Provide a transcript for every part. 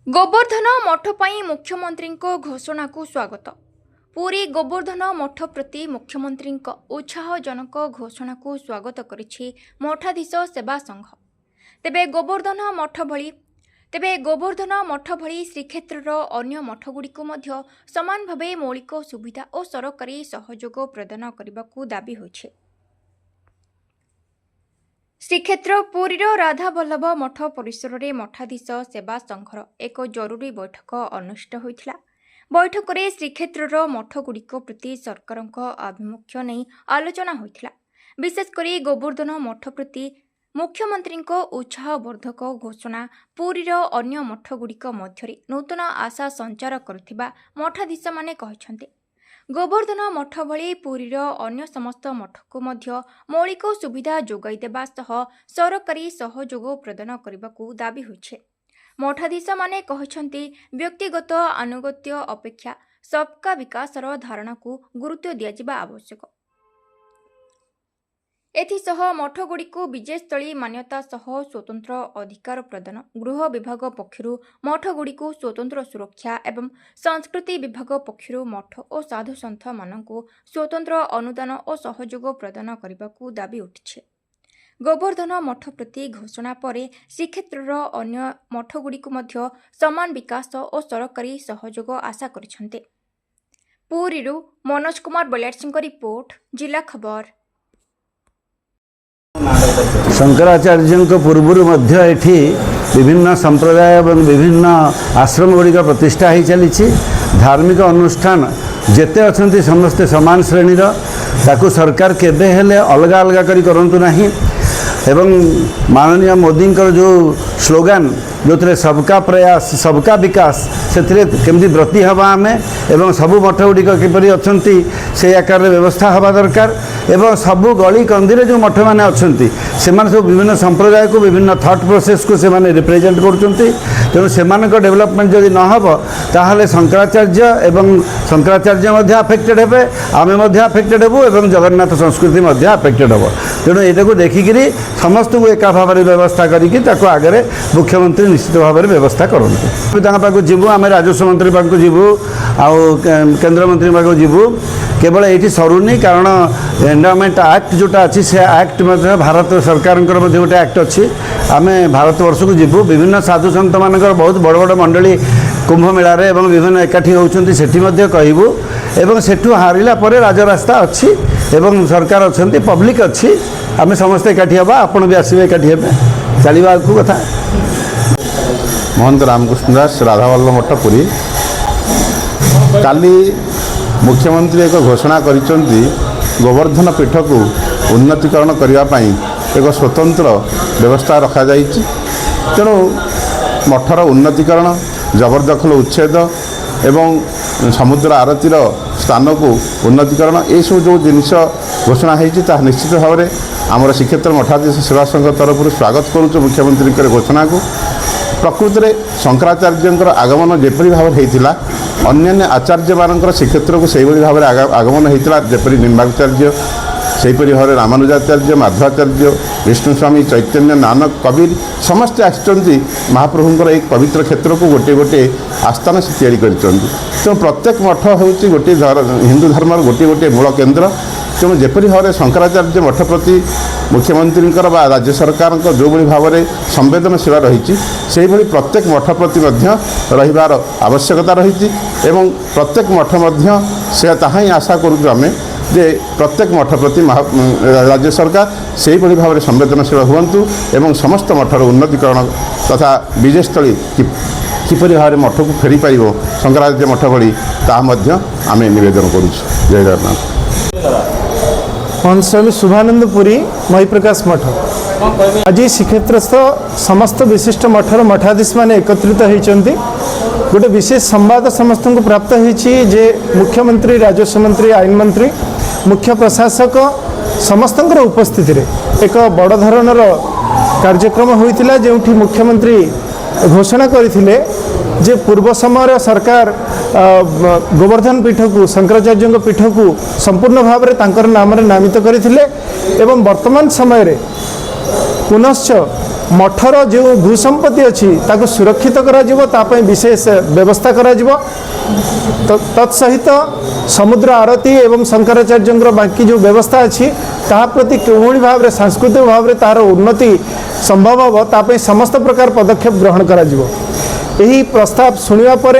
गोवर्धन मठ पर मुख्यमंत्री घोषणा को स्वागत। पूरी गोवर्धन मठ प्रति मुख्यमंत्री उत्साहजनक घोषणा को स्वागत करिछि मठाधीश सेवा संघ। तेबे गोवर्धन मठ भली श्रीक्षेत्रर अन्य मठगुड़िक मध्य समान भावे मौलिक सुविधा और सरकारी सहयोग प्रदान करने को दाबी होइछे। श्रीक्षेत्र पुरीर राधावल्लभ मठ परिसर में मठाधीश सेवा संघर एक जरूरी बैठक अनुष्ठित होइथिला। बैठक में श्रीक्षेत्रर मठगुड़िक प्रति सरकार आभिमुख्य नहीं आलोचना होइथिला। विशेषकर गोवर्धन मठ प्रति मुख्यमंत्री उत्साहवर्धक घोषणा पुरीर अन्य मठगुड़िक मध्य नूतन आशा संचार करुथिबा मठाधीश माने कहिसंते। गोवर्धन मठ भली पुरीर अन्य समस्त मठ को मध्य मौलिक सुविधा जोगाई देबा सह सरकारी सहयोग प्रदान करने को दाबी होइछे। मठाधीश माने कहिसंते व्यक्तिगत आनुगत्य अपेक्षा सबका विकासर धारणा को गुरुत्व दियाजिबा आवश्यक। एथिसह मठगुड़िक विजयस्थली मान्यता सह स्वतंत्र अधिकार प्रदान, गृह विभाग पक्षरु मठगुड़िक स्वतंत्र सुरक्षा एवं संस्कृति विभाग पक्षरु मठ और साधु सन्थ मानकु स्वतंत्र अनुदान और सहयोग प्रदान करने को दाबी उठिछे। गोवर्धन मठ प्रति घोषणा पर श्रीक्षेत्रर अन्य मठगुड़िक मध्य समान विकास और सरकारी सहयोग आशा करिसंते। पुरीरु मनोज कुमार बलियार रिपोर्ट, जिला खबर। शंकराचार्य पूर्वर विभिन्न संप्रदाय और विभिन्न आश्रम गुड़िक प्रतिष्ठा हो चली। धार्मिक अनुष्ठान जेते अच्छा समस्ते समान श्रेणीर ताकू सरकार केबे हेले अलग अलग करी करंतु नहीं। एवं माननीय मोदी जो स्लोगान जो थे सबका प्रयास सबका विकास से केमती ब्रती हवा आम एवं सबू मठ गुड़िक किपरि अच्छी से आकार व्यवस्था हवा दरकार। एवं सबू गली कंदी जो मठ मैंने अच्छा से सब विभिन्न संप्रदाय को विभिन्न थॉट प्रोसेस को से रिप्रेजेंट करते। तेणु से डेवलपमेंट जदि नहब ताहले शंकराचार्य एवं शंकराचार्य अफेक्टेड हे, आमे अफेक्टेड हेबु एवं जगन्नाथ संस्कृति अफेक्टेड हे। तेणु यहाँ देखिकी समस्त को एका भाव में व्यवस्था करके आगे मुख्यमंत्री निश्चित भाव में व्यवस्था करूँ। जीवु आम राजस्व मंत्री पाक जीवु आउ केंद्र मंत्री पाक जीवु। केवल ये सरुनी कारण एंडोमेंट एक्ट जोटा अच्छी से एक्ट भारत सरकार गोटे एक्ट अच्छी। आम भारत वर्ष को जीवु विभिन्न साधु सन्त मान बहुत बड़ बड़ मंडली कुंभ मेला रे एवं विभिन्न एकाठी होती से कहबू एवं सेठू हारिला पर राजरास्ता अच्छी एवं सरकार अच्छा पब्लिक अच्छी। आम समस्त एकाठी हवा आपण भी आसवे एकाठी हे चलवा कथा। महंत रामकृष्ण दास राधावल्लभ मठ पुरी काली मुख्यमंत्री एक घोषणा करिसेंती गोवर्धन पीठ को उन्नतीकरण करने एक स्वतंत्र व्यवस्था रखा जाइछि। तेणु मठर उन्नतीकरण जबरदखल उच्छेद एवं समुद्र आरतीर स्थान को उन्नतीकरण ये सब जो जिनिस घोषणा होती निश्चित भाव में आमर श्रीक्षेत्र मठाधीश सेवा संघ तरफ स्वागत करुँ मुख्यमंत्री घोषणा को। प्रकृति में शंकराचार्य आगमन जेपरी भाव होता अन्य आचार्य मान श्रीक्षेत्र को से भाव में आगमन होता जेपरी निम्बाचार्य सेहीपरि भाव रामानुजाचार्य माधवाचार्य विष्णुस्वामी चैतन्य नानक कबीर समस्ते आसुच्चंती महाप्रभुंकर एक पवित्र क्षेत्र को गोटे गोटे आस्थान से तैयारी करिसेंती। तेणु प्रत्येक मठ होउछि गोटे हिंदू धर्म गोटे गोटे मूल केन्द्र। तेणु जेपरी भाव में शंकराचार्य मठ प्रति मुख्यमंत्री राज्य सरकार जो भाव में संवेदनशील रही से प्रत्येक मठ प्रति रहिबार आवश्यकता रही। एवं प्रत्येक मठ से ताहा ही आशा करूँ आम जे प्रत्येक मठ प्रति राज्य सरकार से भाव में संवेदनशील हुंतु एवं समस्त मठर उन्नतीकरण तथा विजयस्थली किपरि भाव में मठ को फेरी पार शंकराचार्य मठ भली आम निवेदन करुँ। जय जगन्नाथ। स्वामी शुभानंद पुरी महिप्रकाश मठ आज श्रीक्षेत्रस्थ समस्त विशिष्ट मठर मठाधीश माने एकत्रित होती। गोटे विशेष संवाद समस्त को प्राप्त होती जे मुख्यमंत्री राजस्व मंत्री आईन मंत्री मुख्य प्रशासक समस्त उपस्थिति रे एक बड़ धरणर कार्यक्रम होता जो मुख्यमंत्री घोषणा करथिले जे पूर्व समय सरकार गोवर्धन पीठ को शंकराचार्य पीठ को संपूर्ण भाव में नाम नामित करथिले एवं वर्तमान समय रे पुनश्च मठर जो भूसंपत्ति अच्छी ताको सुरक्षित करा विशेष व्यवस्था करा तत्सहित समुद्र आरती एवं शंकराचार्य बाकी जो व्यवस्था अच्छी ता प्रति किभली भाव में सांस्कृतिक भाव में तार उन्नति संभव हम ताप समस्त प्रकार पदक्षेप ग्रहण करा यही प्रस्ताव शुणा पर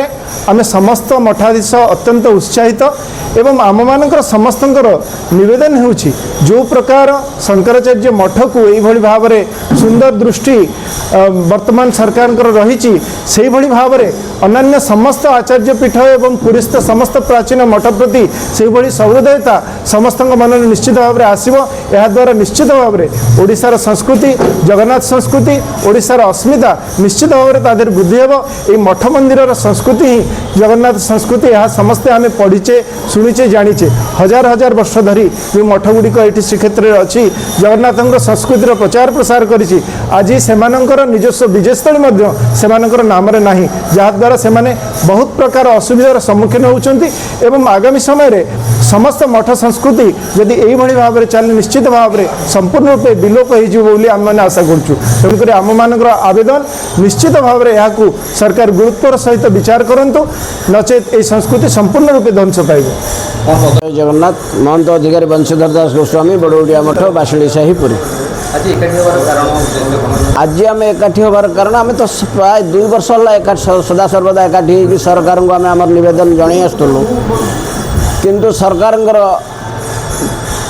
आम समस्त मठाधीश अत्यंत उत्साहित एवं आम मानकर समस्त निवेदन होउछि जो प्रकार शंकराचार्य मठ को यही भाव में सुंदर दृष्टि वर्तमान सरकार रही से भाव में अन्य समस्त आचार्य पीठ एवं पुरीस्थ समस्त प्राचीन मठ प्रति से भाई सहृदयता समस्त मन निश्चित भाव में आसो या द्वारा निश्चित भाव में ओडिशार संस्कृति जगन्नाथ संस्कृति ओडिशार अस्मिता निश्चित भाव में तादेह वृद्धि हे ये मठ मंदिर संस्कृति ही जगन्नाथ संस्कृति यह समस्ते आम पढ़ीचे शुणीचे जानीचे हजार हजार वर्ष धरी जो मठ गुड़िक ये श्रीक्षेत्र में अच्छी जगन्नाथ संस्कृतिर प्रचार प्रसार करी आज से निजस्व विजयस्थली नाम ना जहाद्वारा से बहुत प्रकार असुविधार सम्मुखीन होती आगामी समय समस्त मठ संस्कृति जदि यही भाव में चले निश्चित भाव में संपूर्ण रूपे विलोप हो आम मैंने आशा करूँ तेणुक आम मान आवेदन निश्चित भाव में यहाँ सरकार गुरुत्वर सहित विचार करूँ नचेत ये संस्कृति संपूर्ण रूपे ध्वंस पाइब। जगन्नाथ महंत अधिकारी बंशीधर दास गोस्वामी बड़ोडिया मठ बासड़ी साही पुरी आज आम एकाठी हबार कारण आम तो प्राय 2 वर्ष है सदा सर्वदा एकाठी सरकार को आम आम नवेदन जन आसलु किंतु सरकार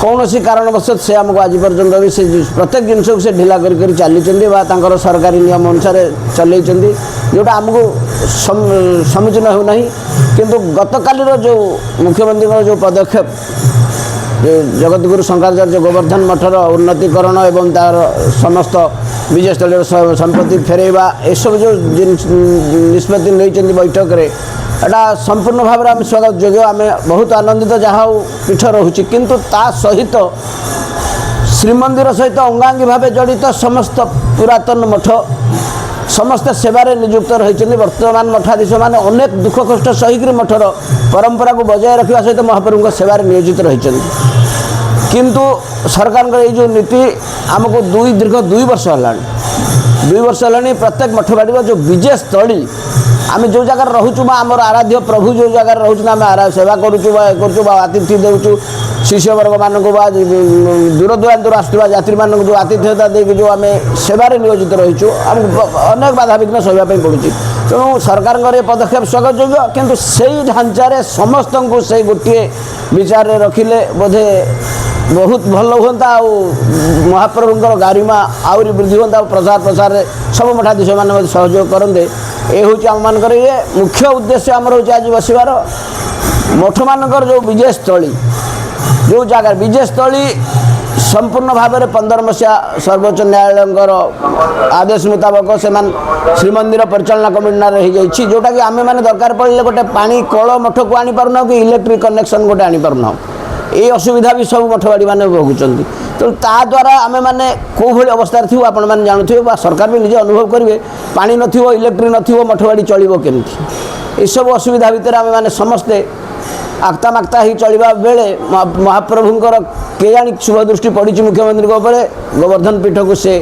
कौन सी कारणवश से आमको आज पर्यटन भी से प्रत्येक जिनस को से ढिला कर चली सरकारी नियम अनुसार चल जोटा आमको सम्मुखीन होना किंतु गतकाल जो मुख्यमंत्री जो पदक्षेप जगतगुरु शंकराचार्य गोवर्धन मठर उन्नतीकरण एवं तार समस्त विजयस्थल संपत्ति फेरवा यह जो निष्पत्ति नहीं बैठक में एटा संपूर्ण भाव में स्वागत योग्य आम बहुत आनंदित जहाँ पीठ रोचे किंतु ता सहित श्रीमंदिर सहित अंगांगी भाव जड़ित समस्त पुरातन मठ समस्त सेवारे नियुक्त रही वर्तमान मठाधीश मैंने अनेक दुख कष्ट सहिक मठर परंपरा को बजाय रखा सहित महाप्रभु सेवारे नियोजित रही किंतु सरकार ये जो नीति आमको दीर्घ 2 वर्ष है प्रत्येक मठबाड़ी जो विजय स्थली आम जो जगार रोचु आमर आराध्य प्रभु जो जगार रोचु आम सेवा करुचु आतिथ्य देचु शिष्य वर्ग मानक दूर दूरांतर आसुवा यात्री मानक जो आतिथ्यता देकी जो आम सेवारे नियोजित रहीचु आम अनेक बाधा विघ्न सहायता पड़ू तेणु सरकार ये पदक्षेप स्वागत योग्य किंतु से ढांचारे समस्त को से गोटे विचार रखिले बोधे बहुत भल हुआ महाप्रभुंर गारिमा आहरी वृद्धि होता प्रचार प्रसार सब मठाधीश मैंने सहयोग करते ये हूँ आम मान ये मुख्य उद्देश्य आमर हूँ आज बसवार मठ मानकर जो विजयस्थली जो जगह विजयस्थली संपूर्ण भाव में 15 मसीहा सर्वोच्च न्यायालय आदेश मुताबक से श्रीमंदिर परिचालना कमिटी रही जोटा कि आम मैंने दरकार पड़े गोटे पानी कल मठ को आनी पारना कि इलेक्ट्रिक कनेक्शन गोटे आनी पारना ये असुविधा भी सब मठबाड़ी मैंने भोगुंट तो द्वारा आम मैंने कौ भाई अवस्था थी आपण मैंने जानते सरकार भी निजे अनुभव करेंगे पानी नथिबो इलेक्ट्रिक नथिबो मठबाड़ी चलिबो केमती ये सब असुविधा भितर आम मैंने समस्ते आक्ता माक्ता ही चलवा बेले महाप्रभुंर केजाणी शुभ दृष्टि पड़ी मुख्यमंत्री गोवर्धन पीठ को से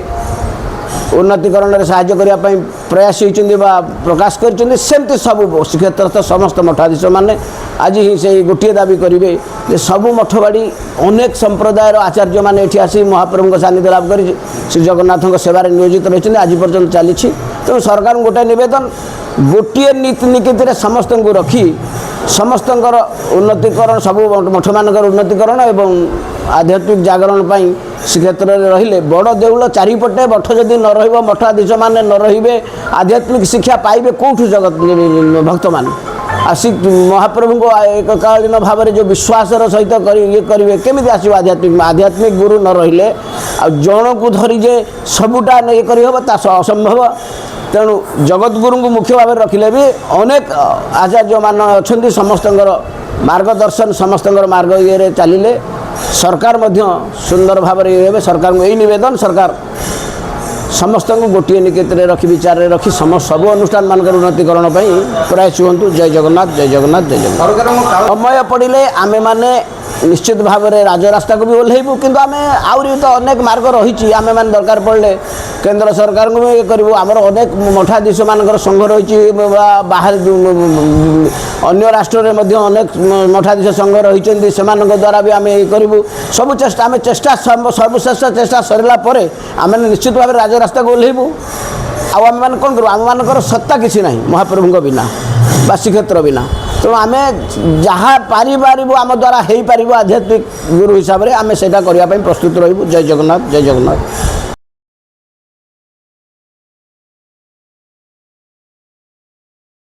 उन्नतीकरण में साहाय्य करने प्रयास होती प्रकाश करमती सब श्रीक्षेत्र समस्त मठाधीश मैंने आज ही से गोटे दाबी करेंगे जे सबू मठबाड़ी अनेक संप्रदायर आचार्य मैंने ये आसी महाप्रभु सानिध्य लाभ कर श्री जगन्नाथ सेवार नियोजित रही आज पर्यटन चली तेणु सरकार गोटे नवेदन गोटे नीति निकेत समस्त को रखी समस्त उन्नतीकरण सबू मठ मानकर उन्नतीकरण एवं आध्यात्मिक जागरण पर श्रीक्षेत्र में रहिले बड़ देउल चारिपटे मठ जदि न रहिबो मठाधीश माने न रहिबे आध्यात्मिक शिक्षा पाइबे कौठु जगत भक्त मान आसी महाप्रभु को एककालीन भाव में जो विश्वास सहित ये करेंगे केमी आसो आध्यात्मिक गुरु न रहिले जन को धरी जे सबुटा ये करहब ता असंभव तेणु जगत गुरु को मुख्य भाव रखिले भी अनेक आचार्य मान अच्छा समस्त मार्गदर्शन समस्त मार्ग ये चलिले सरकार मध्य सुंदर भाव में सरकार को यही निवेदन सरकार समस्त को गोटे निकेत रखी विचार रखी सब अनुष्ठान मानकर उन्नतीकरण प्रयास हूँ। जय जगन्नाथ जय जगन्नाथ जय जगन्नाथ। समय पड़े आमे माने निश्चित भाव में राजरास्ता को भी ओह्लैबू किंतु आम आहरी तो अनेक मार्ग रही आम मैंने दरकार पड़े केंद्र सरकार को भी करूँ आमर अनेक मठाधीश मान संघ रही बाहर अन्य राष्ट्र में अनेक मठाधीश संघ रही से द्वारा भी आम ये करूँ सब चेष्टा आम चेष्टा सर्वश्रेष्ठ चेष्टा सरला आम निश्चित भाव राजरास्ता को ओह्लैबू आम मैंने कौन करूँ आम मानकर सत्ता किसी ना महाप्रभु बिना बा श्रीक्षेत्र बिना तेणु आम जहाँ पारिबारू आम द्वारा हो पार आध्यात्मिक गुरु हिसाब से आम से करने प्रस्तुत रही जय जगन्नाथ जय जगन्नाथ।